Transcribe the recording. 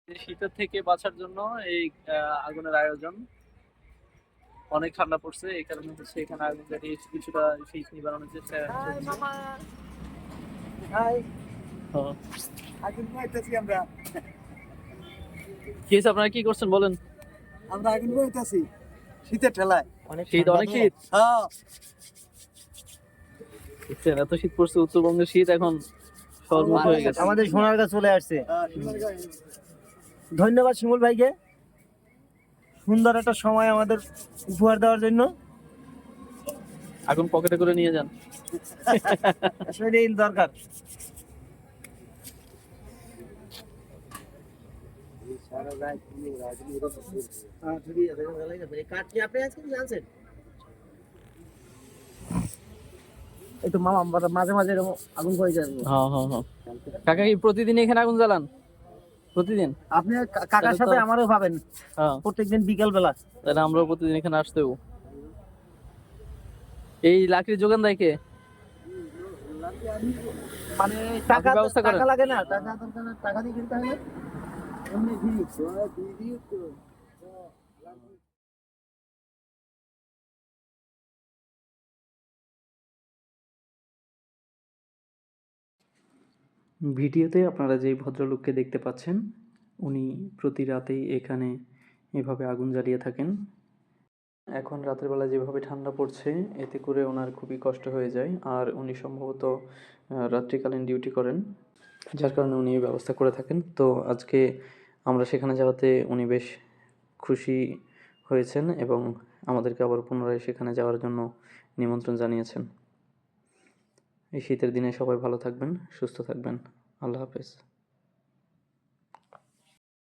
এই শীতের থেকে বাঁচার জন্য এই আগুনের আয়োজন। অনেক ঠান্ডা পড়ছে, এই কারণে হচ্ছে এখানে আগুন জ্বালিয়ে কিছুটা শীত নিবারণের চেষ্টা চলছে। হাই, হ্যাঁ। আগুন পোহাইতেছি আমরা। কি হয়েছে, আপনারা কি করছেন বলেন? আমরা আগুন পোহাইতেছি শীতের ঠেলায়। শীত, অনেক শীত। হ্যাঁ, দেখছেন, এত শীত পড়ছে, উত্তরবঙ্গের শীত এখন সর্বমুখ হয়ে গেছে। আমাদের সোনারগাঁ চলে আসছে। ধন্যবাদ শিমুল ভাইকে সুন্দর একটা সময় আমাদের উপহার দেওয়ার জন্য। আগুন পকেটে করে নিয়ে যান। সেটাই দরকার। এই তো মামা মাঝে মাঝে এরকম আগুন করে যায়। হ্যাঁ হ্যাঁ হ্যাঁ। কাকা কি প্রতিদিন এখানে আগুন জ্বালান? প্রতিদিন? আপনি কাকার সাথে আমারও পাবেন হ্যাঁ, প্রত্যেকদিন বিকাল বেলা। তাহলে আমরাও প্রতিদিন এখানে আসতে হবো। এই লাকড়ির যোগান দেয় কে? মানে টাকা ব্যবস্থা করেন? টাকা লাগে না, টাকা দরকার না, টাকা দিয়ে কিনতে হয় না, এমনি ফ্রি। ভিডিওতে আপনারা যেই ভদ্রলোককে দেখতে পাচ্ছেন, উনি প্রতি রাতেই এখানে এভাবে আগুন জ্বালিয়ে থাকেন। এখন রাতের বেলা যেভাবে ঠান্ডা পড়ছে, এতে করে ওনার খুবই কষ্ট হয়ে যায়। আর উনি সম্ভবত রাত্রিকালীন ডিউটি করেন, যার কারণে উনি এই ব্যবস্থা করে থাকেন। তো আজকে আমরা সেখানে যাওয়াতে উনি বেশ খুশি হয়েছেন এবং আমাদেরকে আবার পুনরায় সেখানে যাওয়ার জন্য নিমন্ত্রণ জানিয়েছেন। এই শীতের দিনে সবাই ভালো থাকবেন, সুস্থ থাকবেন। আল্লাহ হাফেজ।